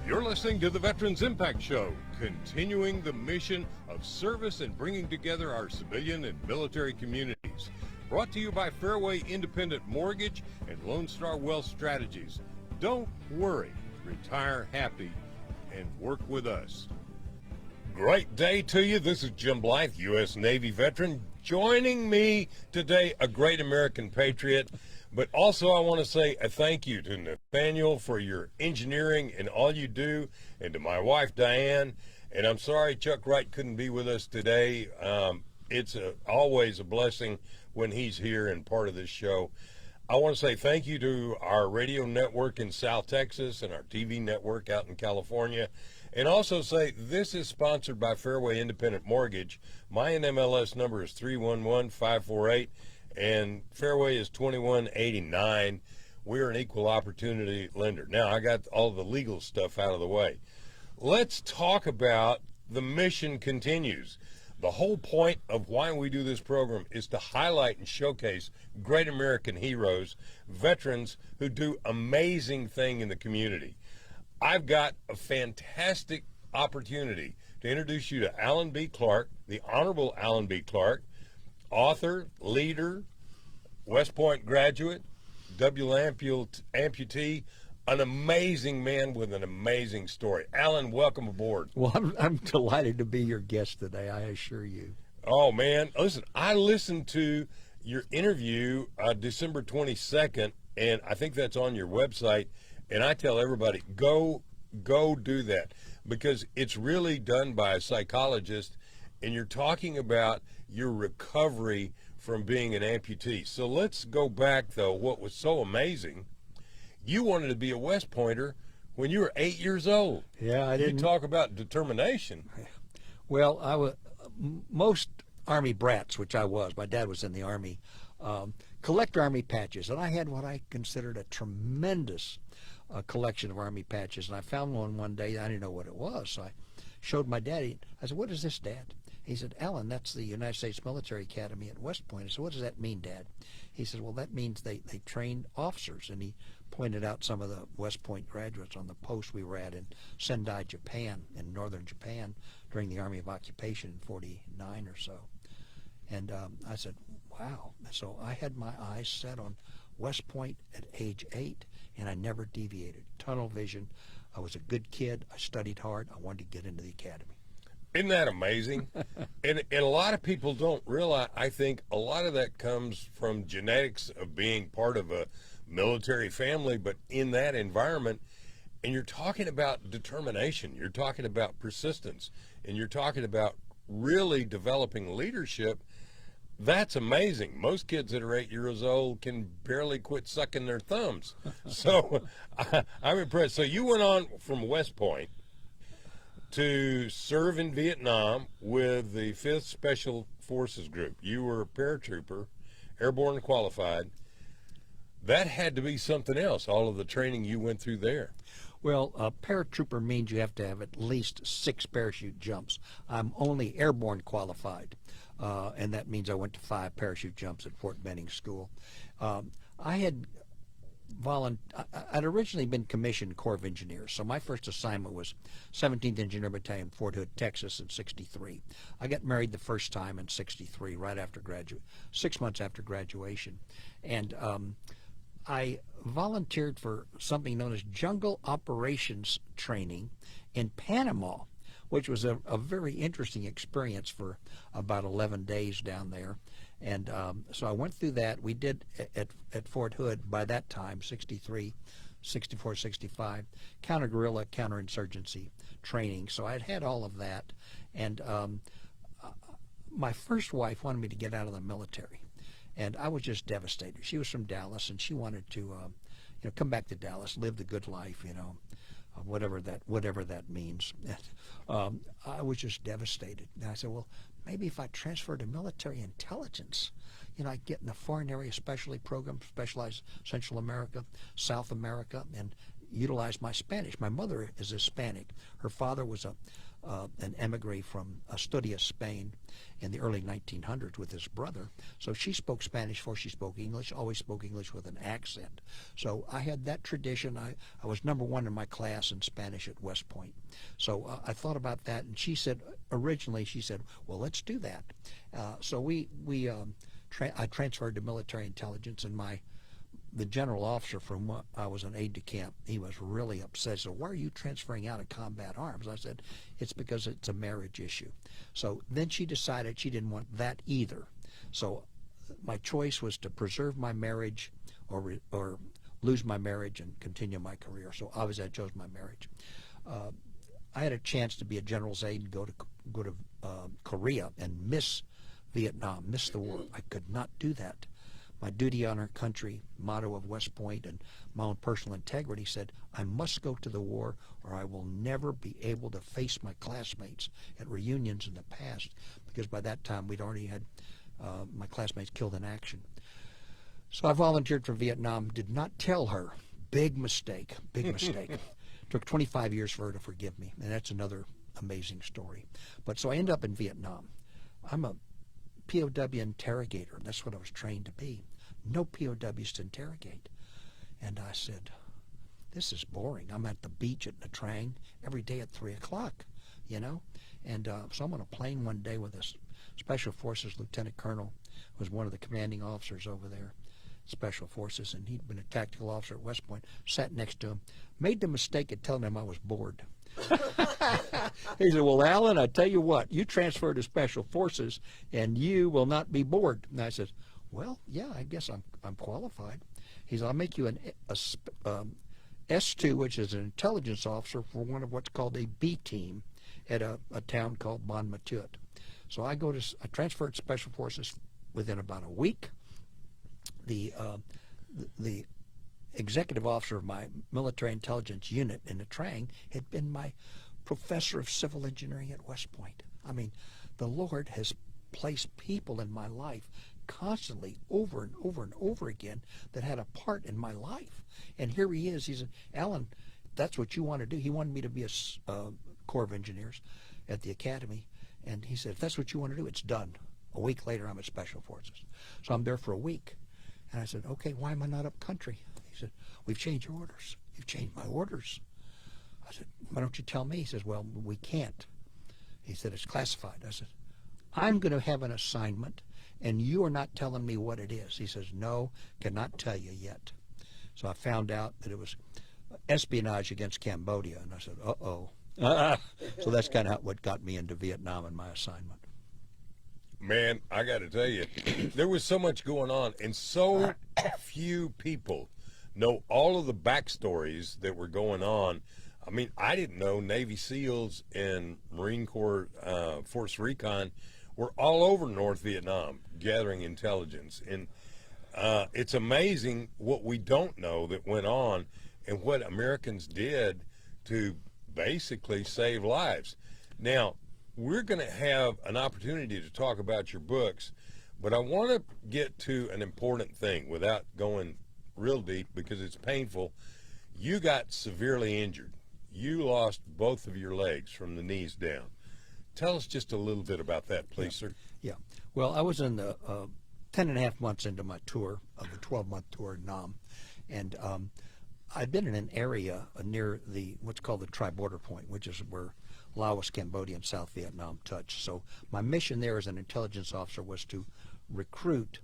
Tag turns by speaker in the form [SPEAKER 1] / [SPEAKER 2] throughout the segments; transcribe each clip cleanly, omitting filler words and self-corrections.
[SPEAKER 1] You're listening to the Veterans Impact Show, continuing the mission of service and bringing together our civilian and military communities. Brought to you by Fairway Independent Mortgage and Lone Star Wealth Strategies. Don't worry, retire happy and work with us. Great day to you. This is Jim Blythe, U.S. Navy veteran. Joining me today, a great American patriot. But also I want to say a thank you to Nathaniel for your engineering and all you do, and to my wife, Diane. And I'm sorry Chuck Wright couldn't be with us today. It's always a blessing when he's here and part of this show. I want to say thank you to our radio network in South Texas and our TV network out in California. And also say this is sponsored by Fairway Independent Mortgage. My NMLS number is 311548. And Fairway is 2189. We're an equal opportunity lender. Now, I got all the legal stuff out of the way. Let's talk about the mission continues. The whole point of why we do this program is to highlight and showcase great American heroes, veterans who do amazing things in the community. I've got a fantastic opportunity to introduce you to Allen B. Clark, the Honorable Allen B. Clark, author, leader, West Point graduate, amputee, an amazing man with an amazing story. Allen, welcome aboard.
[SPEAKER 2] Well, I'm delighted to be your guest today, I assure you.
[SPEAKER 1] Oh, man. Listen, I listened to your interview December 22nd, and I think that's on your website, and I tell everybody, go do that, because it's really done by a psychologist, and you're talking about your recovery from being an amputee. So let's go back, though. What was so amazing, you wanted to be a West Pointer when you were 8 years old.
[SPEAKER 2] Yeah, I didn't.
[SPEAKER 1] You talk about determination.
[SPEAKER 2] Well, I was, most Army brats, which I was, my dad was in the Army, collect Army patches. And I had what I considered a tremendous collection of Army patches. And I found one day. I didn't know what it was. So I showed my daddy. I said, "What is this, Dad?" He said, "Allen, that's the United States Military Academy at West Point." I said, "What does that mean, Dad?" He said, "Well, that means they train officers." And he pointed out some of the West Point graduates on the post we were at in Sendai, Japan, in northern Japan, during the Army of Occupation in 49 or so. And I said, wow. So I had my eyes set on West Point at age 8, and I never deviated. Tunnel vision. I was a good kid. I studied hard. I wanted to get into the academy.
[SPEAKER 1] Isn't that amazing? and a lot of people don't realize, I think a lot of that comes from genetics of being part of a military family, but in that environment. And you're talking about determination, you're talking about persistence, and you're talking about really developing leadership. That's amazing. Most kids that are 8 years old can barely quit sucking their thumbs. So I'm impressed. So you went on from West Point to serve in Vietnam with the 5th Special Forces Group. You were a paratrooper, airborne qualified. That had to be something else, all of the training you went through there.
[SPEAKER 2] Well, a paratrooper means you have to have at least 6 parachute jumps. I'm only airborne qualified, and that means I went to 5 parachute jumps at Fort Benning School. I'd originally been commissioned Corps of Engineers, so my first assignment was 17th Engineer Battalion, Fort Hood, Texas, in '63. I got married the first time in '63, right after 6 months after graduation, and I volunteered for something known as Jungle Operations Training in Panama, which was a very interesting experience for about 11 days down there. And so I went through that. We did at Fort Hood, by that time, 63, 64, 65, counter-guerrilla, counterinsurgency training. So I'd had all of that. And my first wife wanted me to get out of the military. And I was just devastated. She was from Dallas, and she wanted to come back to Dallas, live the good life, whatever that means. I was just devastated. And I said, well, maybe if I transfer to military intelligence, I'd get in a foreign area specialty program, specialize Central America, South America, and utilize my Spanish. My mother is Hispanic. Her father was an emigre from Asturias, Spain, in the early 1900s with his brother. So she spoke Spanish before she spoke English, always spoke English with an accent. So I had that tradition. I was #1 in my class in Spanish at West Point. So I thought about that, and she said, originally, she said, well, let's do that. So I transferred to military intelligence, and the general officer from what I was an aide-de-camp, he was really upset. So why are you transferring out of combat arms? I said, it's because it's a marriage issue. So then she decided she didn't want that either. So my choice was to preserve my marriage or lose my marriage and continue my career. So obviously I chose my marriage. I had a chance to be a general's aide and go to Korea and miss Vietnam, miss the war. I could not do that. My duty on our country, motto of West Point, and my own personal integrity said, I must go to the war or I will never be able to face my classmates at reunions in the past, because by that time we'd already had my classmates killed in action. So I volunteered for Vietnam, did not tell her. Big mistake, big mistake. Took 25 years for her to forgive me, and that's another amazing story. But so I ended up in Vietnam. I'm a POW interrogator. That's what I was trained to be. No POWs to interrogate. And I said, this is boring. I'm at the beach at Nha Trang every day at 3 o'clock, you know? And so I'm on a plane one day with a Special Forces Lieutenant Colonel, who was one of the commanding officers over there, Special Forces, and he'd been a tactical officer at West Point, sat next to him, made the mistake of telling him I was bored. He said, well, Alan, I tell you what, you transfer to Special Forces and you will not be bored. And I said, well, yeah, I guess I'm qualified. He said, I'll make you a S2, which is an intelligence officer for one of what's called a B team at a town called Bon Matut. So I transferred to Special Forces within about a week. The executive officer of my military intelligence unit in Nha Trang had been my professor of civil engineering at West Point. I mean, the Lord has placed people in my life constantly over and over and over again that had a part in my life. And here he is. He said, Alan, that's what you want to do. He wanted me to be a Corps of Engineers at the academy. And he said, if that's what you want to do, it's done. A week later, I'm at Special Forces. So I'm there for a week. And I said, okay, why am I not up country? He said, we've changed your orders. You've changed my orders. I said, why don't you tell me? He says, well, we can't. He said, it's classified. I said, I'm going to have an assignment, and you are not telling me what it is. He says, no, cannot tell you yet. So I found out that it was espionage against Cambodia, and I said, uh-oh. So that's kind of what got me into Vietnam and my assignment.
[SPEAKER 1] Man, I got to tell you, there was so much going on, and so few people know all of the backstories that were going on. I mean, I didn't know Navy SEALs and Marine Corps Force Recon were all over North Vietnam gathering intelligence. And it's amazing what we don't know that went on and what Americans did to basically save lives. Now, we're going to have an opportunity to talk about your books, but I want to get to an important thing without going real deep because it's painful. You got severely injured. You lost both of your legs from the knees down. Tell us just a little bit about that, please, sir.
[SPEAKER 2] Yeah. Well, I was in the 10 and a half months into my tour of the 12-month tour in Nam, and I'd been in an area near what's called the Tri-Border Point, which is where Laos, Cambodia, and South Vietnam touch. So my mission there as an intelligence officer was to recruit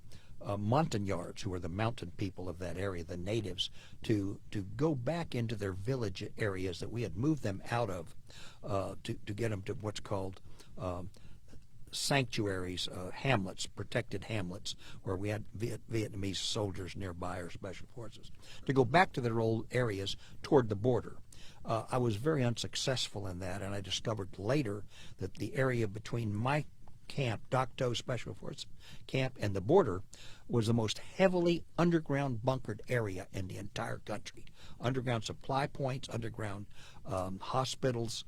[SPEAKER 2] Montagnards, who are the mountain people of that area, the natives, to go back into their village areas that we had moved them out of, to get them to what's called sanctuaries, hamlets, protected hamlets, where we had Vietnamese soldiers nearby or special forces, to go back to their old areas toward the border. I was very unsuccessful in that, and I discovered later that the area between my camp, Doc Do Special Forces camp, and the border was the most heavily underground bunkered area in the entire country. Underground supply points, underground hospitals,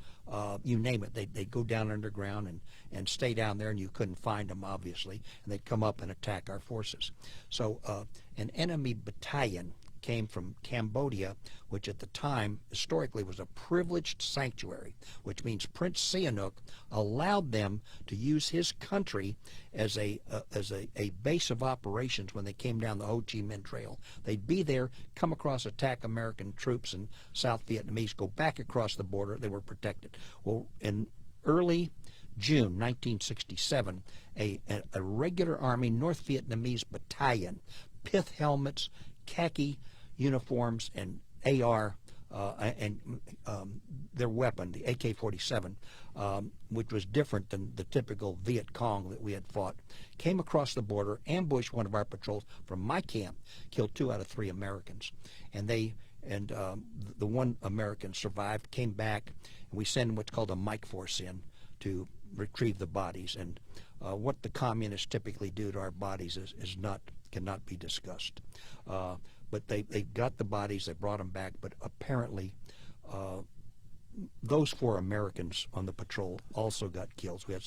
[SPEAKER 2] you name it. They'd go down underground and stay down there, and you couldn't find them, obviously, and they'd come up and attack our forces. So an enemy battalion came from Cambodia, which at the time historically was a privileged sanctuary, which means Prince Sihanouk allowed them to use his country as a base of operations when they came down the Ho Chi Minh Trail. They'd be there, come across, attack American troops and South Vietnamese, go back across the border. They were protected. Well, in early June 1967, a regular Army North Vietnamese battalion, pith helmets, khaki uniforms, and AR, and their weapon, the AK-47, which was different than the typical Viet Cong that we had fought, came across the border, ambushed one of our patrols from my camp, killed 2 out of 3 Americans. And the one American survived, came back, and we sent what's called a Mike Force in to retrieve the bodies. And what the communists typically do to our bodies cannot be discussed. But they got the bodies, they brought them back, but apparently those 4 Americans on the patrol also got killed. So we had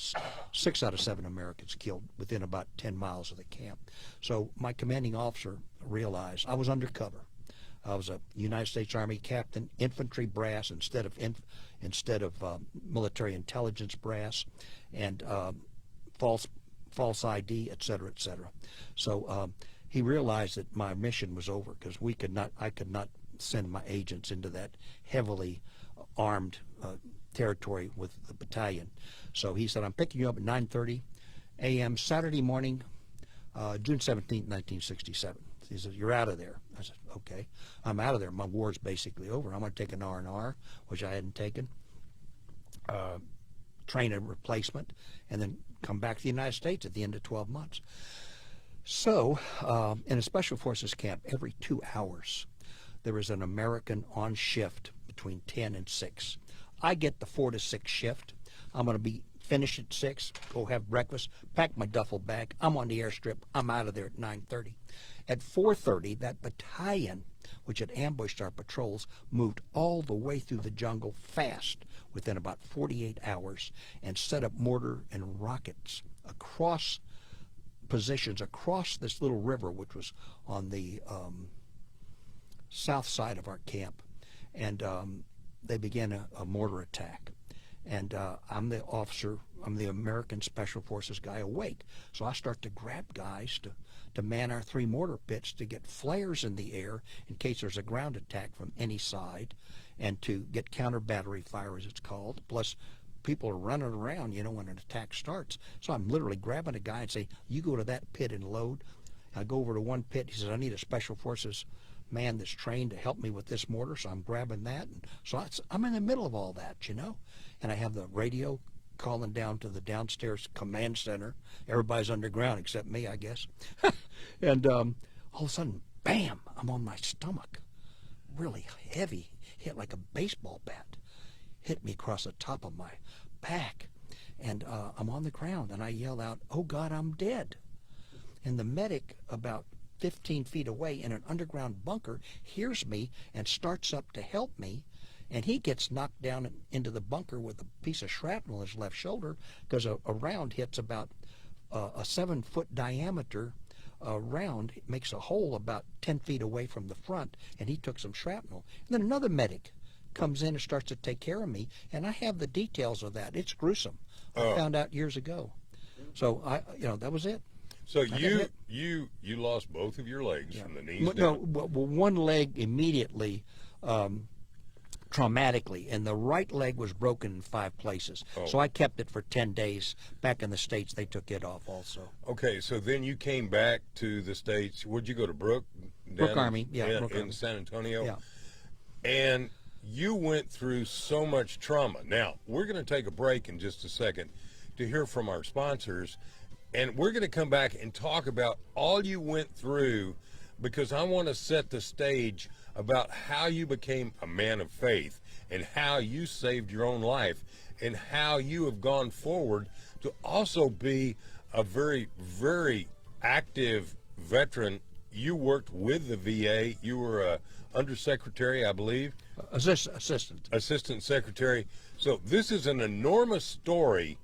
[SPEAKER 2] 6 out of 7 Americans killed within about 10 miles of the camp. So my commanding officer realized I was undercover. I was a United States Army captain, infantry brass instead of military intelligence brass, and false ID, et cetera, et cetera. So he realized that my mission was over because I could not send my agents into that heavily armed territory with the battalion. So he said, I'm picking you up at 9:30 a.m. Saturday morning, June 17, 1967. He said, you're out of there. I said, okay. I'm out of there. My war's basically over. I'm going to take an R&R, which I hadn't taken, train a replacement, and then come back to the United States at the end of 12 months. So in a Special Forces camp, every 2 hours, there is an American on shift between 10 and 6. I get the 4 to 6 shift. I'm going to be finished at 6, go have breakfast, pack my duffel bag. I'm on the airstrip. I'm out of there at 9:30. At 4:30, that battalion, which had ambushed our patrols, moved all the way through the jungle fast within about 48 hours and set up mortar and rockets across positions across this little river, which was on the south side of our camp. And they began a mortar attack. And I'm the officer, I'm the American Special Forces guy awake. So I start to grab guys to man our 3 mortar pits to get flares in the air in case there's a ground attack from any side, and to get counter battery fire, as it's called. Plus, people are running around, when an attack starts. So I'm literally grabbing a guy and say, you go to that pit and load. I go over to one pit. He says, I need a Special Forces man that's trained to help me with this mortar. So I'm grabbing that. And so I'm in the middle of all that, And I have the radio calling down to the downstairs command center. Everybody's underground except me, I guess. And all of a sudden, bam, I'm on my stomach. Really heavy, hit like a baseball bat. Hit me across the top of my back. And I'm on the ground, and I yell out, oh, God, I'm dead. And the medic about 15 feet away in an underground bunker hears me and starts up to help me. And he gets knocked down into the bunker with a piece of shrapnel in his left shoulder because a round hits about a 7-foot diameter round. It makes a hole about 10 feet away from the front, and he took some shrapnel. And then another medic comes in and starts to take care of me, and I have the details of that. It's gruesome. I found out years ago. So that was it.
[SPEAKER 1] So you lost both of your legs from the knees down?
[SPEAKER 2] No, well, one leg immediately traumatically, and the right leg was broken in 5 places. So I kept it for 10 days. Back in the States, they took it off also.
[SPEAKER 1] Okay, so then you came back to the States. Would you go to Brooke
[SPEAKER 2] Army, Brooke
[SPEAKER 1] in
[SPEAKER 2] Army.
[SPEAKER 1] San Antonio?
[SPEAKER 2] Yeah.
[SPEAKER 1] And you went through so much trauma. Now, we're going to take a break in just a second to hear from our sponsors, and we're going to come back and talk about all you went through, because I want to set the stage about how you became a man of faith and how you saved your own life and how you have gone forward to also be a very, very active veteran. You worked with the VA. You were a undersecretary, I believe. Assistant secretary. So this is an enormous story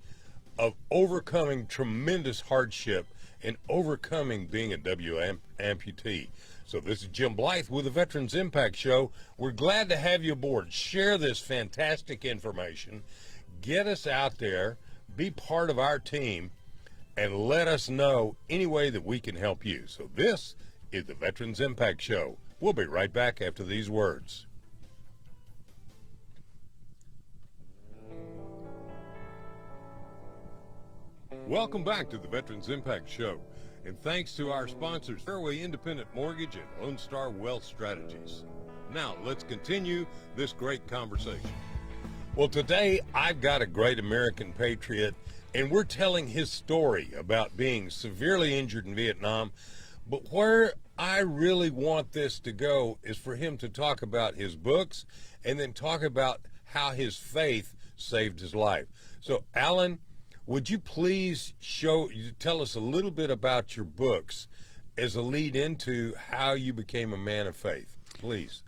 [SPEAKER 1] of overcoming tremendous hardship and overcoming being a amputee. So this is Jim Blythe with the Veterans Impact Show. We're glad to have you aboard. Share this fantastic information. Get us out there. Be part of our team. And let us know any way that we can help you. So this is the Veterans Impact Show. We'll be right back after these words. Welcome back to the Veterans Impact Show. And thanks to our sponsors, Fairway Independent Mortgage and Lone Star Wealth Strategies. Now, let's continue this great conversation. Well, today I've got a great American patriot, and we're telling his story about being severely injured in Vietnam. But where I really want this to go is for him to talk about his books and then talk about how his faith saved his life. So, Alan, would you please tell us a little bit about your books as a lead into how you became a man of faith, please?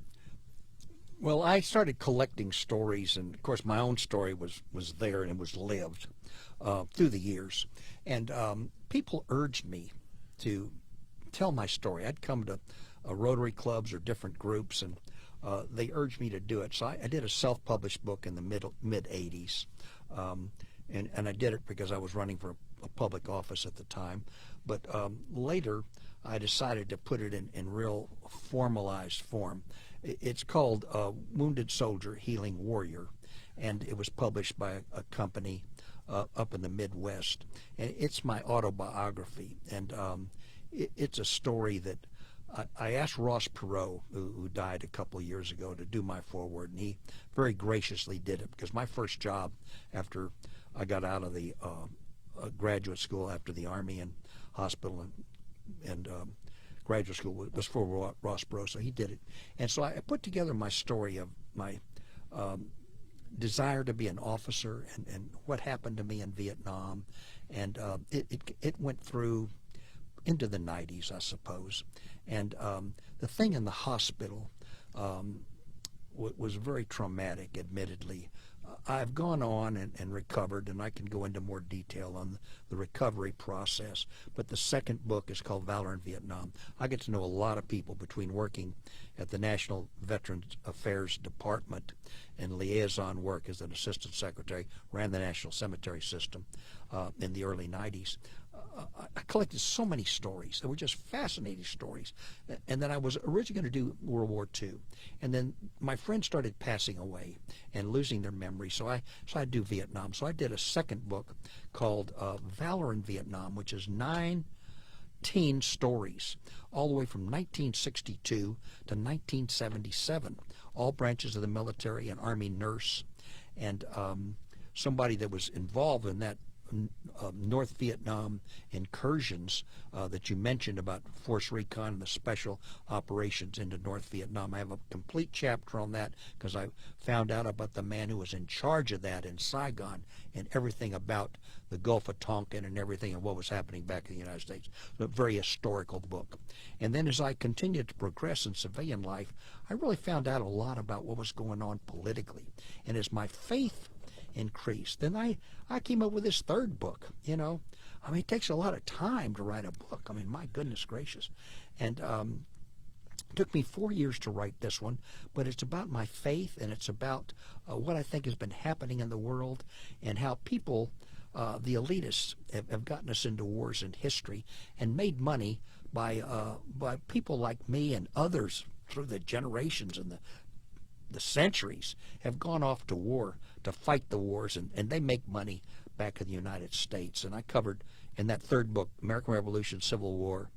[SPEAKER 2] Well, I started collecting stories, and of course my own story was there and it was lived through the years. And people urged me to tell my story. I'd come to Rotary clubs or different groups, and they urged me to do it. So I did a self-published book in the mid-'80s. And I did it because I was running for a public office at the time. But later, I decided to put it in real formalized form. It's called Wounded Soldier, Healing Warrior, and it was published by a company up in the Midwest. And it's my autobiography, and it's a story that I asked Ross Perot, who died a couple of years ago, to do my foreword, and he very graciously did it, because my first job after I got out of the graduate school after the Army and hospital and graduate school was for Ross Perot, so he did it. And so I put together my story of my desire to be an officer and what happened to me in Vietnam. And it went through into the 90s, I suppose. And the thing in the hospital was very traumatic, admittedly. I've gone on and recovered, and I can go into more detail on the recovery process. But the second book is called Valor in Vietnam. I get to know a lot of people between working at the National Veterans Affairs Department and liaison work as an assistant secretary, ran the National Cemetery System in the early 90s. I collected so many stories. They were just fascinating stories. And then I was originally going to do World War II. And then my friends started passing away and losing their memory. So I'd do Vietnam. So I did a second book called Valor in Vietnam, which is 19 stories, all the way from 1962 to 1977. All branches of the military, an Army nurse, and somebody that was involved in that North Vietnam incursions that you mentioned about force recon and the special operations into North Vietnam. I have a complete chapter on that because I found out about the man who was in charge of that in Saigon and everything about the Gulf of Tonkin and everything and what was happening back in the United States. A very historical book. And then as I continued to progress in civilian life, I really found out a lot about what was going on politically. And as my faith increased, then I came up with this third book. I mean, it takes a lot of time to write a book. I mean, my goodness gracious. And it took me 4 years to write this one, but it's about my faith, and it's about what I think has been happening in the world and how people, the elitists, have gotten us into wars in history and made money by people like me and others through the generations and the centuries have gone off to war to fight the wars, and they make money back in the United States. And I covered in that third book American Revolution, Civil War,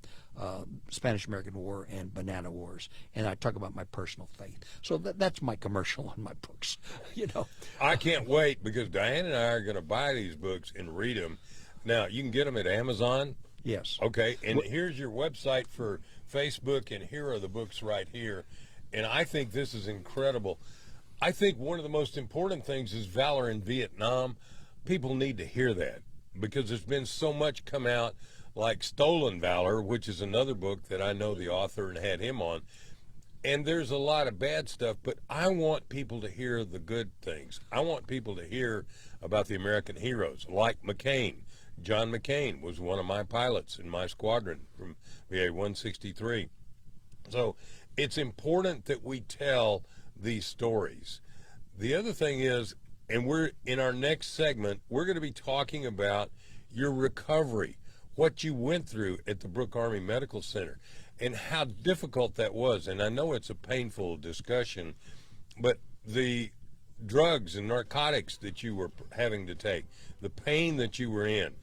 [SPEAKER 2] Spanish-American War, and Banana Wars. And I talk about my personal faith. So that's my commercial on my books.
[SPEAKER 1] I can't wait, because Diane and I are going to buy these books and read them. Now, you can get them at Amazon.
[SPEAKER 2] Yes.
[SPEAKER 1] Okay, and here's your website for Facebook, and here are the books right here. And I think this is incredible. I think one of the most important things is Valor in Vietnam. People need to hear that, because there's been so much come out, like Stolen Valor, which is another book that I know the author and had him on. And there's a lot of bad stuff, but I want people to hear the good things. I want people to hear about the American heroes, like McCain. John McCain was one of my pilots in my squadron from VA 163.
[SPEAKER 3] So it's important that we tell these stories. The other thing is, and we're in our next segment, we're going to be talking about your recovery, what you went through at the Brooke Army Medical Center, and how difficult that was. And I know it's a painful discussion, but the drugs and narcotics that you were having to take, the pain that you were in,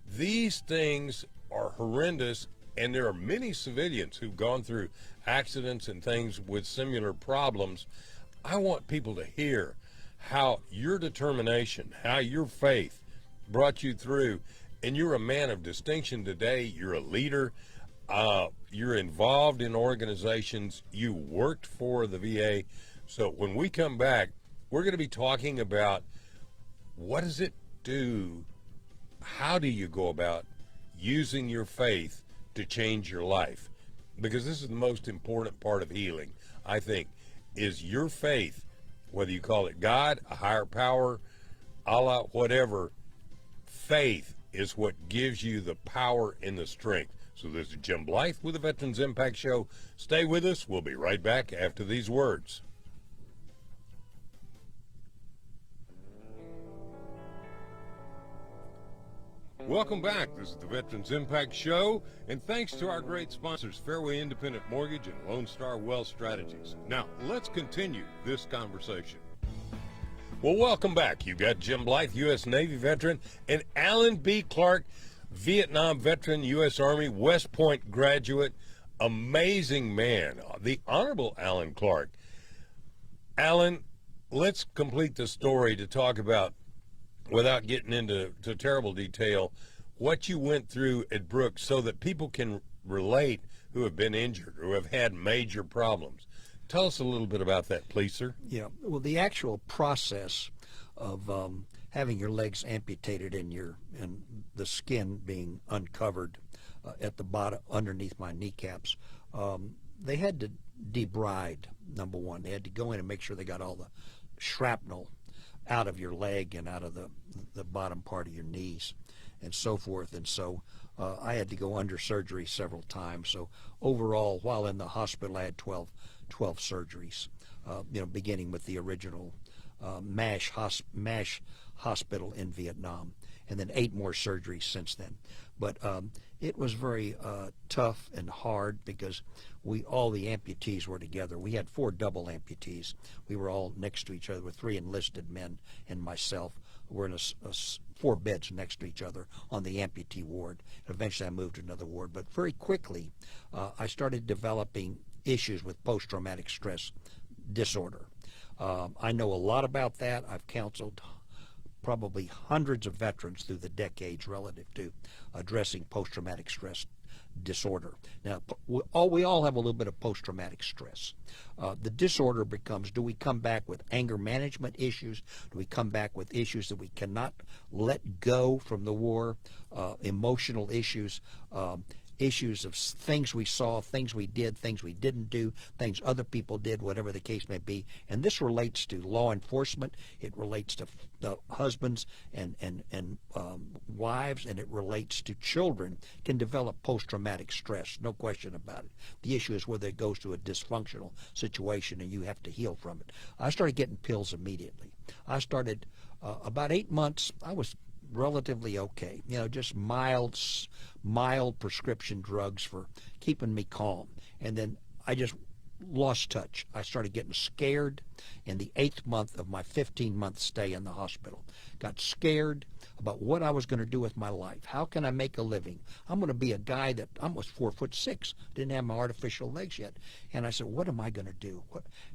[SPEAKER 3] these things are horrendous. And there are many civilians who've gone through accidents and things with similar problems. I want people to hear how your determination, how your faith brought you through. And you're a man of distinction today. You're a leader. You're involved in organizations. You worked for the VA. So when we come back, we're going to be talking about what does it do? How do you go about using your faith to change your life? Because this is the most important part of healing, I think, is your faith, whether you call it God, a higher power, Allah, whatever. Faith is what gives you the power and the strength. So this is Jim Blythe with the Veterans Impact Show. Stay with us. We'll be right back after these words.
[SPEAKER 1] Welcome back. This is the Veterans Impact Show, and thanks to our great sponsors, Fairway Independent Mortgage and Lone Star Wealth Strategies. Now, let's continue this conversation.
[SPEAKER 3] Well, welcome back. You got Jim Blythe, U.S. Navy veteran, and Allen B Clark, Vietnam veteran, U.S. Army, West Point graduate, amazing man, the Honorable Allen Clark. Allen, let's complete the story to talk about, without getting into terrible detail, what you went through at Brooks so that people can relate who have been injured or have had major problems. Tell us a little bit about that, please, sir.
[SPEAKER 2] Yeah, well, the actual process of having your legs amputated and the skin being uncovered at the bottom underneath my kneecaps, they had to debride, number one. They had to go in and make sure they got all the shrapnel out of your leg and out of the bottom part of your knees and so forth. And so I had to go under surgery several times. So overall, while in the hospital, I had 12 surgeries, beginning with the original MASH hospital in Vietnam, and then 8 more surgeries since then. But it was very tough and hard because all the amputees were together. We had 4 double amputees. We were all next to each other with 3 enlisted men and myself. We're in 4 beds next to each other on the amputee ward. Eventually I moved to another ward. But very quickly I started developing issues with post-traumatic stress disorder. I know a lot about that. I've counseled probably hundreds of veterans through the decades relative to addressing post-traumatic stress disorder. Now, we all have a little bit of post-traumatic stress. The disorder becomes, do we come back with anger management issues? Do we come back with issues that we cannot let go from the war? Emotional issues, issues of things we saw, things we did, things we didn't do, things other people did, whatever the case may be. And this relates to law enforcement. It relates to husbands and wives, and it relates to children can develop post-traumatic stress, no question about it. The issue is whether it goes to a dysfunctional situation and you have to heal from it. I started getting pills immediately. I started about 8 months. I was relatively okay, just mild prescription drugs for keeping me calm. And then I just lost touch. I started getting scared in the 8th month of my 15-month stay in the hospital. Got scared about what I was going to do with my life. How can I make a living? I'm going to be a guy that I'm almost 4'6", didn't have my artificial legs yet. And I said, what am I going to do?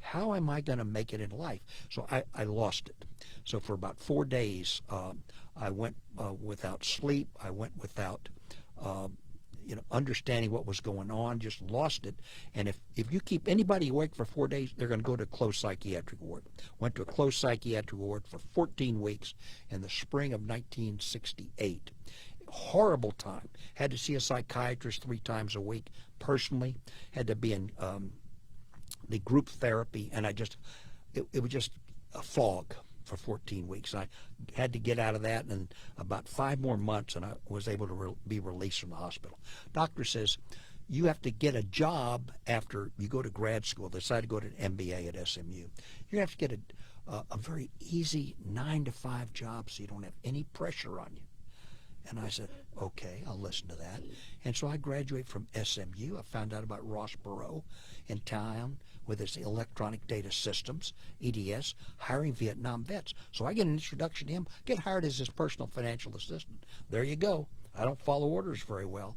[SPEAKER 2] How am I going to make it in life? So I lost it. So for about 4 days, I went without sleep. I went without understanding what was going on, just lost it. And if you keep anybody awake for 4 days, they're going to go to a closed psychiatric ward. Went to a closed psychiatric ward for 14 weeks in the spring of 1968. Horrible time. Had to see a psychiatrist 3 times a week personally. Had to be in the group therapy, and it was just a fog for 14 weeks. I had to get out of that, and about 5 more months, and I was able to be released from the hospital. Doctor says, you have to get a job after you go to grad school, decide to go to an MBA at SMU. You have to get a very easy 9-to-5 job so you don't have any pressure on you. And I said, okay, I'll listen to that. And so I graduated from SMU. I found out about Ross Perot in town with his electronic data systems, EDS, hiring Vietnam vets. So I get an introduction to him, get hired as his personal financial assistant. There you go. I don't follow orders very well.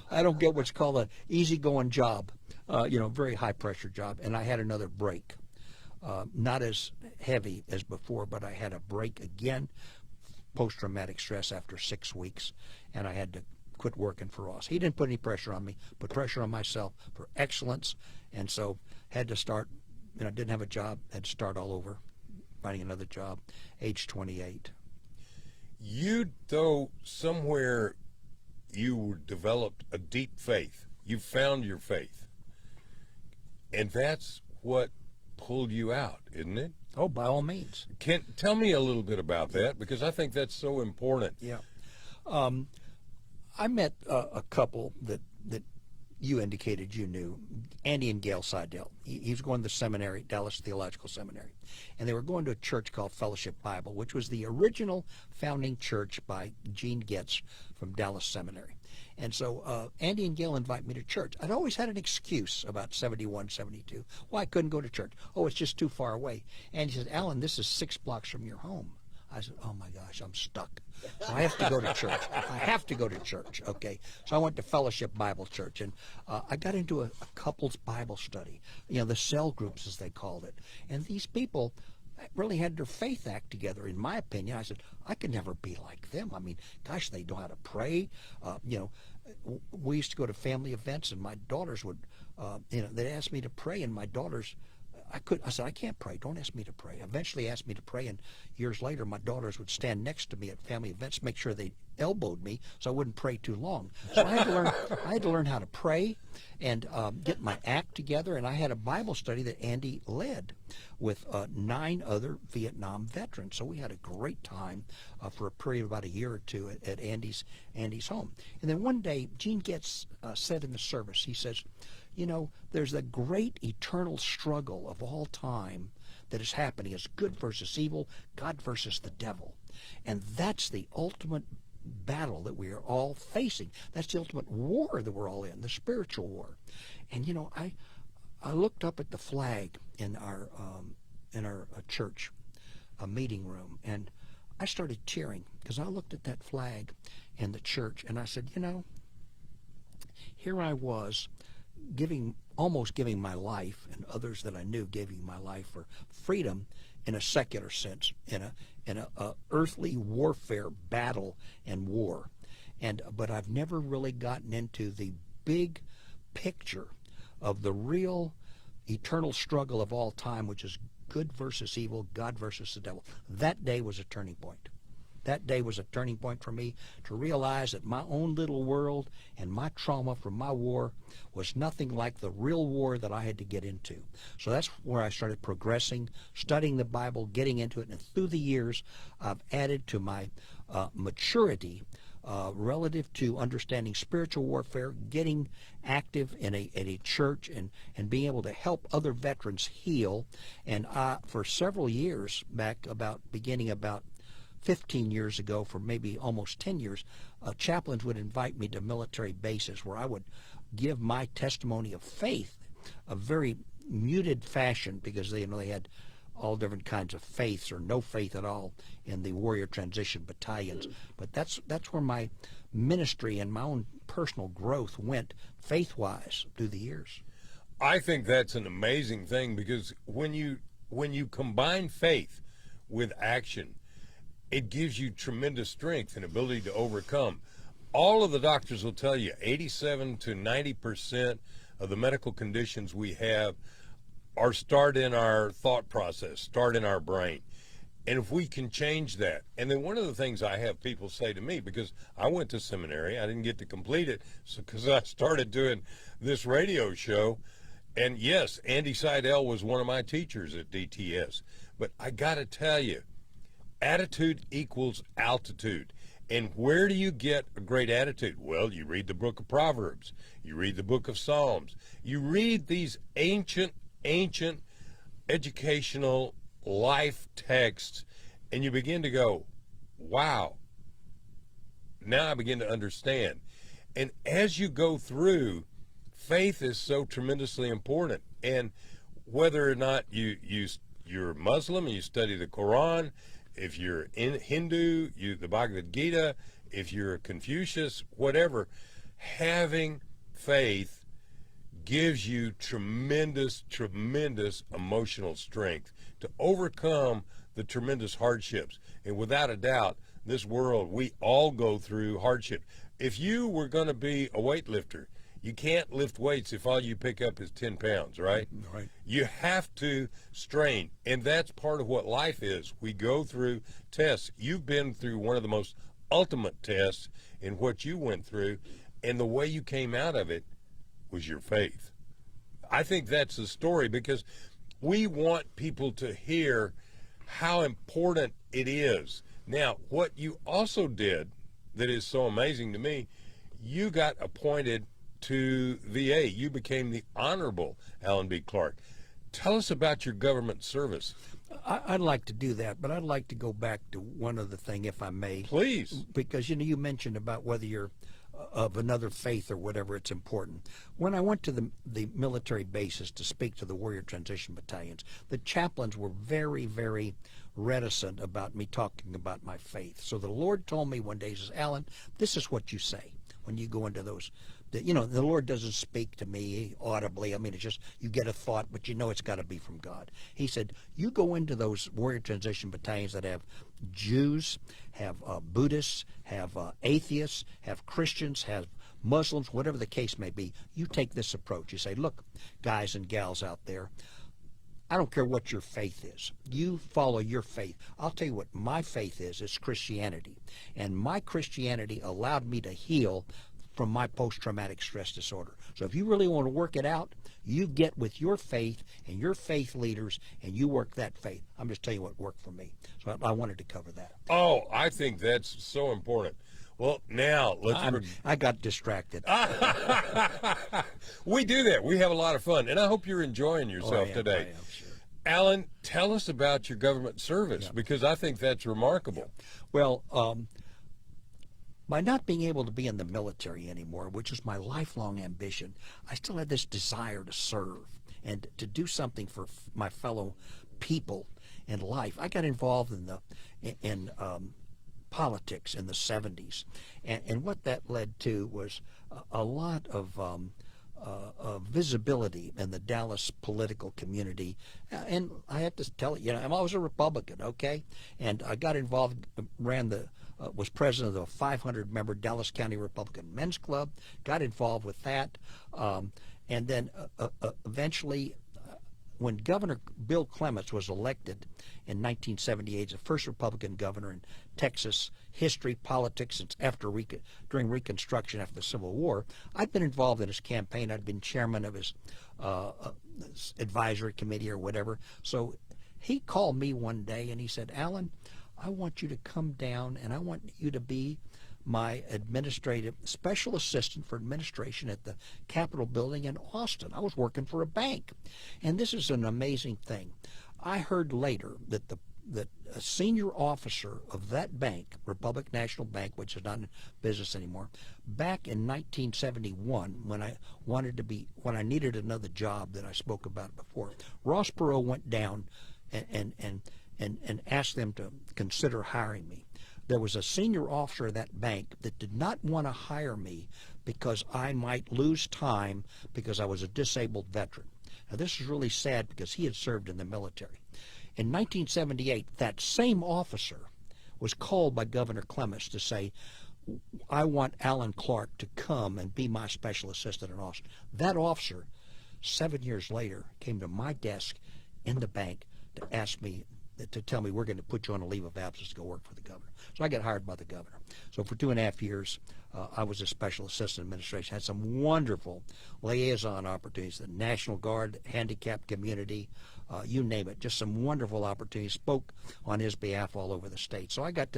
[SPEAKER 2] I don't get what's called an easygoing job, very high pressure job. And I had another break. Not as heavy as before, but I had a break again, post-traumatic stress after 6 weeks, and I had to quit working for Ross. He didn't put any pressure on me, put pressure on myself for excellence, and so had to start, didn't have a job, had to start all over, finding another job, age 28.
[SPEAKER 3] You, though, somewhere you developed a deep faith. You found your faith. And that's what pulled you out, isn't it?
[SPEAKER 2] Oh, by all means.
[SPEAKER 3] Tell me a little bit about that, because I think that's so important.
[SPEAKER 2] Yeah. I met a couple that you indicated you knew, Andy and Gail Seidel. He was going to the seminary, Dallas Theological Seminary. And they were going to a church called Fellowship Bible, which was the original founding church by Gene Getz from Dallas Seminary. And so Andy and Gail invite me to church. I'd always had an excuse about 71, 72. Why I couldn't go to church. Oh, it's just too far away. And he said, Alan, this is 6 blocks from your home. I said, oh my gosh, I'm stuck. So I have to go to church. I have to go to church. Okay. So I went to Fellowship Bible Church, and I got into a couples Bible study, the cell groups as they called it. And these people really had their faith act together, in my opinion. I said, I could never be like them. I mean, gosh, they know how to pray. We used to go to family events, and my daughters would, they'd ask me to pray, and my daughters, I said, I can't pray. Don't ask me to pray. Eventually asked me to pray, and years later, my daughters would stand next to me at family events, make sure they elbowed me so I wouldn't pray too long. So I had to learn how to pray and get my act together. And I had a Bible study that Andy led with 9 other Vietnam veterans. So we had a great time for a period of about a year or two at Andy's home. And then one day, Gene Getz said in the service, he says, there's a great eternal struggle of all time that is happening. It's good versus evil, God versus the devil. And that's the ultimate battle that we are all facing. That's the ultimate war that we're all in, the spiritual war. And I looked up at the flag in our church meeting room, and I started cheering because I looked at that flag in the church, and I said, here I was almost giving my life, and others that I knew giving my life for freedom in a secular sense, in a earthly warfare battle and war. But I've never really gotten into the big picture of the real eternal struggle of all time, which is good versus evil, God versus the devil. That day was a turning point. That day was a turning point for me to realize that my own little world and my trauma from my war was nothing like the real war that I had to get into. So that's where I started progressing, studying the Bible, getting into it, and through the years I've added to my maturity relative to understanding spiritual warfare, getting active in a church, and being able to help other veterans heal. And for several years back, beginning about 15 years ago, for maybe almost 10 years, chaplains would invite me to military bases where I would give my testimony of faith, a very muted fashion, because they had all different kinds of faiths or no faith at all in the warrior transition battalions. But that's where my ministry and my own personal growth went faith-wise through the years.
[SPEAKER 3] I think that's an amazing thing, because when you combine faith with action, it gives you tremendous strength and ability to overcome. All of the doctors will tell you 87 to 90% of the medical conditions we have start in our thought process, start in our brain. And if we can change that, and then one of the things I have people say to me, because I went to seminary, I didn't get to complete it, because I started doing this radio show. And yes, Andy Seidel was one of my teachers at DTS. But I got to tell you, attitude equals altitude. And where do you get a great attitude? Well, you read the book of Proverbs. You read the book of Psalms. You read these ancient educational life texts, and you begin to go, wow, now I begin to understand. And as you go through, faith is so tremendously important. And whether or not you're Muslim and you study the Quran, if you're in Hindu, the Bhagavad Gita, if you're Confucius, whatever, having faith gives you tremendous emotional strength to overcome the tremendous hardships. And without a doubt, this world, we all go through hardship. If you were going to be a weightlifter, you can't lift weights if all you pick up is 10 pounds, right?
[SPEAKER 2] Right.
[SPEAKER 3] You have to strain, and that's part of what life is. We go through tests. You've been through one of the most ultimate tests in what you went through, and the way you came out of it was your faith. I think that's the story, because we want people to hear how important it is. Now, what you also did that is so amazing to me, you got appointed to VA. You became the Honorable Allen B Clark. Tell us about your government service.
[SPEAKER 2] I'd like to do that, but I'd like to go back to one other thing, if I may.
[SPEAKER 3] Please.
[SPEAKER 2] Because, you mentioned about whether you're of another faith or whatever, it's important. When I went to the military bases to speak to the Warrior Transition Battalions, the chaplains were very, very reticent about me talking about my faith. So the Lord told me one day, he says, Alan, this is what you say when you go into those. The Lord doesn't speak to me audibly. I mean, it's just you get a thought, but it's got to be from God. He said, you go into those Warrior Transition Battalions that have Jews, have Buddhists, have atheists, have Christians, have Muslims, whatever the case may be. You take this approach. You say, look, guys and gals out there, I don't care what your faith is. You follow your faith. I'll tell you what my faith is. It's Christianity. And my Christianity allowed me to heal from my post-traumatic stress disorder. So if you really want to work it out, you get with your faith and your faith leaders and you work that faith. I'm just telling you what worked for me. So I wanted to cover that.
[SPEAKER 3] Oh, I think that's so important. Well, now
[SPEAKER 2] I got distracted.
[SPEAKER 3] We do that. We have a lot of fun, and I hope you're enjoying yourself today.
[SPEAKER 2] I am, sure.
[SPEAKER 3] Alan, tell us about your government service, because I think that's remarkable.
[SPEAKER 2] Well, by not being able to be in the military anymore, which was my lifelong ambition, I still had this desire to serve and to do something for my fellow people in life. I got involved in politics in the 70s, and what that led to was a lot of visibility in the Dallas political community. And I have to tell you, I was a Republican, okay? And I got involved, was president of the 500-member Dallas County Republican Men's Club, got involved with that. And then eventually, when Governor Bill Clements was elected in 1978 as the first Republican governor in Texas history, politics, since during Reconstruction after the Civil War, I'd been involved in his campaign. I'd been chairman of his advisory committee or whatever. So he called me one day and he said, Alan, I want you to come down and I want you to be my administrative special assistant for administration at the Capitol building in Austin. I was working for a bank. And this is an amazing thing. I heard later that a senior officer of that bank, Republic National Bank, which is not in business anymore, back in 1971, when I needed another job that I spoke about before, Ross Perot went down and asked them to consider hiring me. There was a senior officer of that bank that did not want to hire me because I might lose time because I was a disabled veteran. Now, this is really sad because he had served in the military. In 1978, that same officer was called by Governor Clements to say, I want Alan Clark to come and be my special assistant in Austin. That officer, 7 years later, came to my desk in the bank to ask me, to tell me we're going to put you on a leave of absence to go work for the governor. So I got hired by the governor. So for 2.5 years, I was a special assistant administration. Had some wonderful liaison opportunities, the National Guard, handicapped community, you name it, just some wonderful opportunities. Spoke on his behalf all over the state. So I got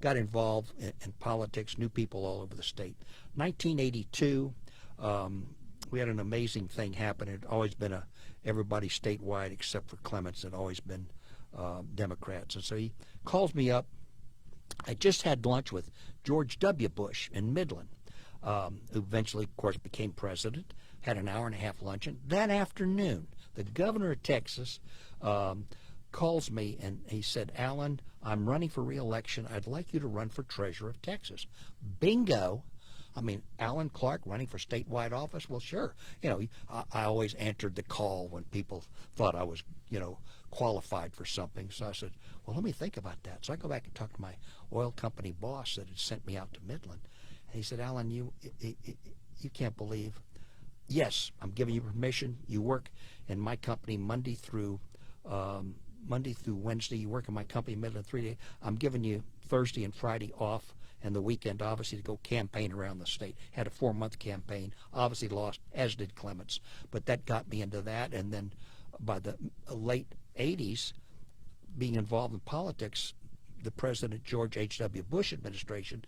[SPEAKER 2] involved in politics, knew people all over the state. 1982, we had an amazing thing happen. It had always been everybody statewide except for Clements had always been Democrats. And so he calls me up. I just had lunch with George W. Bush in Midland, who eventually, of course, became president, had an hour-and-a-half luncheon. That afternoon, the governor of Texas calls me, and he said, Allen, I'm running for re-election. I'd like you to run for treasurer of Texas. Bingo. I mean, Allen Clark running for statewide office? Well, sure. You know, I always answered the call when people thought I was, qualified for something. So I said, well, let me think about that. So I go back and talk to my oil company boss that had sent me out to Midland. And he said, Allen, you can't believe. Yes, I'm giving you permission. You work in my company Monday through Wednesday. You work in my company Midland 3 days. I'm giving you Thursday and Friday off, and the weekend, obviously, to go campaign around the state. Had a 4-month campaign, obviously lost, as did Clements. But that got me into that, and then by the late 80s, being involved in politics, the President George H.W. Bush administration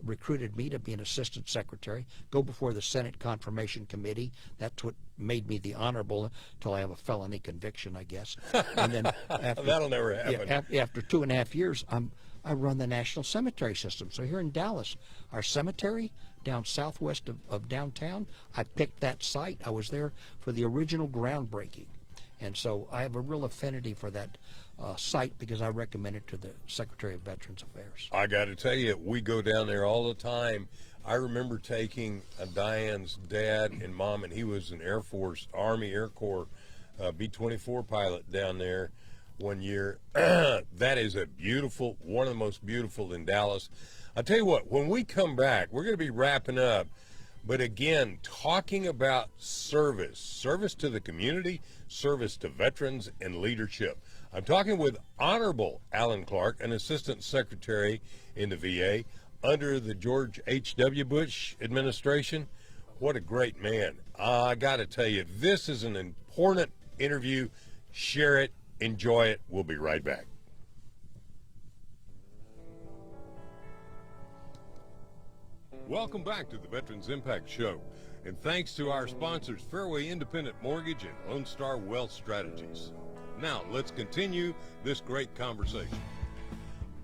[SPEAKER 2] recruited me to be an assistant secretary, go before the Senate Confirmation Committee. That's what made me the honorable until I have a felony conviction, I guess. And then after,
[SPEAKER 3] that'll never happen.
[SPEAKER 2] Yeah, after 2.5 years, I run the National Cemetery System. So here in Dallas, our cemetery down southwest of downtown, I picked that site. I was there for the original groundbreaking. And so I have a real affinity for that site because I recommend it to the Secretary of Veterans Affairs.
[SPEAKER 3] I got to tell you, we go down there all the time. I remember taking Diane's dad and mom, and he was an Air Force, Army Air Corps B-24 pilot down there one year. That is a beautiful, one of the most beautiful in Dallas. I'll tell you what, when we come back, we're going to be wrapping up. But again, talking about service to the community, service to veterans, and leadership. I'm talking with Honorable Allen Clark, an Assistant Secretary in the VA under the George H.W. Bush administration. What a great man. I got to tell you, this is an important interview. Share it, enjoy it. We'll be right back.
[SPEAKER 1] Welcome back to the Veterans Impact Show, and thanks to our sponsors, Fairway Independent Mortgage and Lone Star Wealth Strategies. Now, let's continue this great conversation.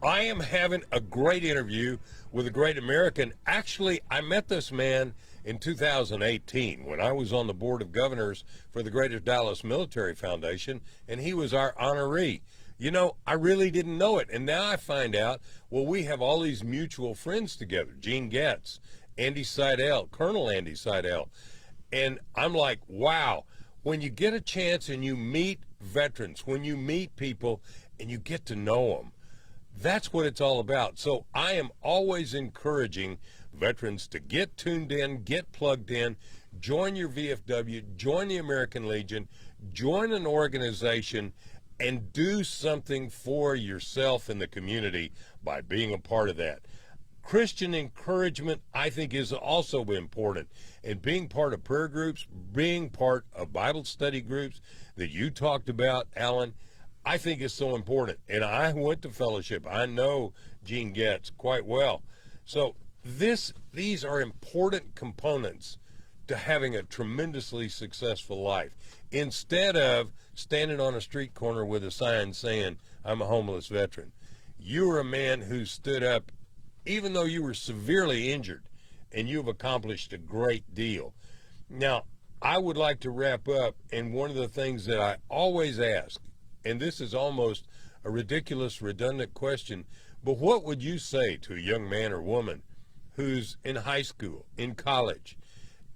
[SPEAKER 3] I am having a great interview with a great American. Actually, I met this man in 2018 when I was on the Board of Governors for the Greater Dallas Military Foundation, and he was our honoree. You know, I really didn't know it. And now I find out, well, we have all these mutual friends together. Gene Getz, Andy Seidel, Colonel Andy Seidel. And I'm like, wow, when you get a chance and you meet veterans, when you meet people and you get to know them, that's what it's all about. So I am always encouraging veterans to get tuned in, get plugged in, join your VFW, join the American Legion, join an organization, and do something for yourself and the community by being a part of that. Christian encouragement, I think, is also important. And being part of prayer groups, being part of Bible study groups that you talked about, Allen, I think is so important. And I went to fellowship. I know Gene Getz quite well. So these are important components to having a tremendously successful life. Instead of standing on a street corner with a sign saying, I'm a homeless veteran, you are a man who stood up even though you were severely injured, and you've accomplished a great deal. Now, I would like to wrap up, and one of the things that I always ask, and this is almost a ridiculous, redundant question, but what would you say to a young man or woman who's in high school, in college,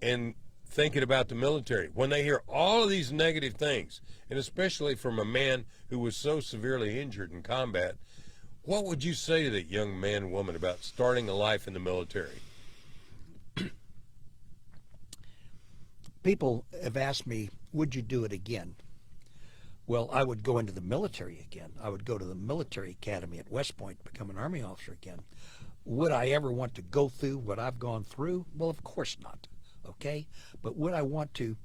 [SPEAKER 3] and thinking about the military, when they hear all of these negative things, and especially from a man who was so severely injured in combat, what would you say to that young man and woman about starting a life in the military?
[SPEAKER 2] People have asked me, would you do it again? Well, I would go into the military again. I would go to the military academy at West Point, become an Army officer again. Would I ever want to go through what I've gone through? Well, of course not. Okay? But would I want to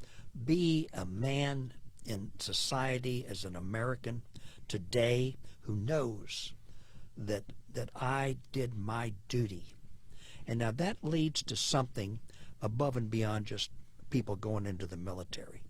[SPEAKER 2] be a man in society as an American today who knows that I did my duty? And now that leads to something above and beyond just people going into the military.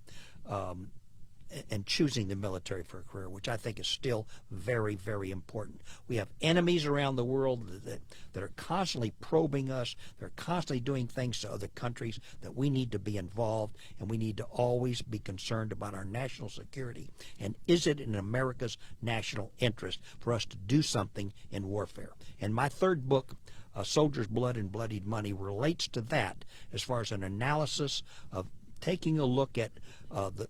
[SPEAKER 2] And choosing the military for a career, which I think is still very, very important. We have enemies around the world that are constantly probing us. They're constantly doing things to other countries that we need to be involved, and we need to always be concerned about our national security. And is it in America's national interest for us to do something in warfare? And my third book, Soldier's Blood and Bloodied Money, relates to that as far as an analysis of taking a look at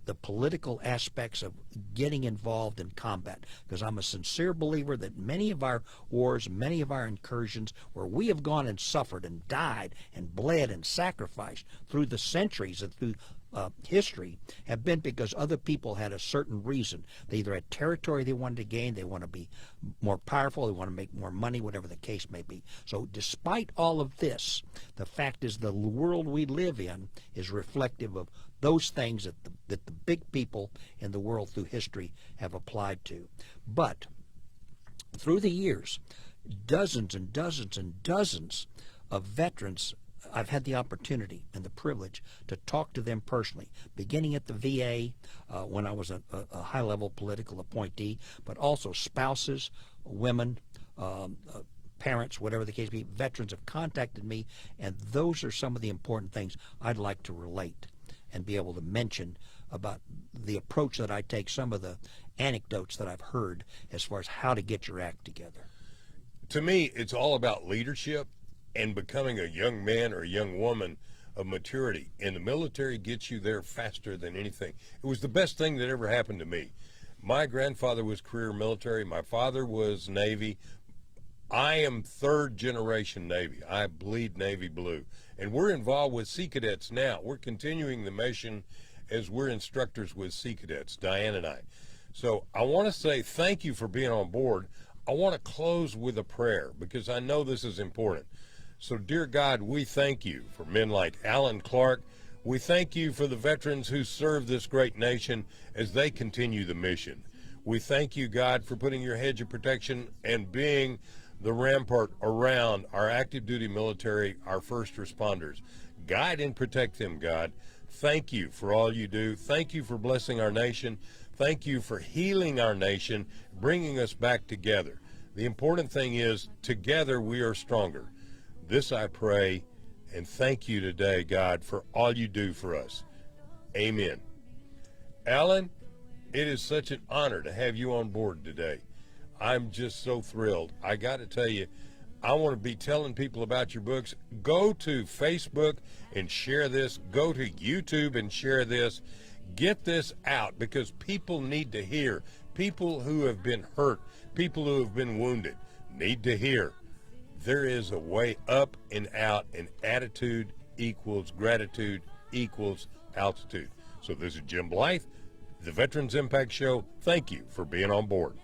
[SPEAKER 2] the political aspects of getting involved in combat, because I'm a sincere believer that many of our wars, many of our incursions, where we have gone and suffered and died and bled and sacrificed through the centuries and through history, have been because other people had a certain reason. They either had territory they wanted to gain, they want to be more powerful, they want to make more money, whatever the case may be. So despite all of this, the fact is the world we live in is reflective of those things that the big people in the world through history have applied to. But through the years, dozens and dozens and dozens of veterans, I've had the opportunity and the privilege to talk to them personally, beginning at the VA when I was a high-level political appointee, but also spouses, women, parents, whatever the case may be. Veterans have contacted me, and those are some of the important things I'd like to relate and be able to mention about the approach that I take, some of the anecdotes that I've heard as far as how to get your act together.
[SPEAKER 3] To me, it's all about leadership and becoming a young man or a young woman of maturity. And the military gets you there faster than anything. It was the best thing that ever happened to me. My grandfather was career military. My father was Navy. I am third generation Navy. I bleed Navy blue. And we're involved with Sea Cadets now. We're continuing the mission as we're instructors with Sea Cadets, Diane and I. So I want to say thank you for being on board. I want to close with a prayer because I know this is important. So, dear God, we thank you for men like Allen Clark. We thank you for the veterans who serve this great nation as they continue the mission. We thank you, God, for putting your hedge of protection and being the rampart around our active duty military, our first responders. Guide and protect them, God. Thank you for all you do. Thank you for blessing our nation. Thank you for healing our nation, bringing us back together. The important thing is, together we are stronger. This I pray and thank you today, God, for all you do for us. Amen. Alan, it is such an honor to have you on board today. I'm just so thrilled. I got to tell you, I want to be telling people about your books. Go to Facebook and share this. Go to YouTube and share this. Get this out because people need to hear. People who have been hurt, people who have been wounded need to hear. There is a way up and out, and attitude equals gratitude equals altitude. So this is Jim Blythe, the Veterans Impact Show. Thank you for being on board.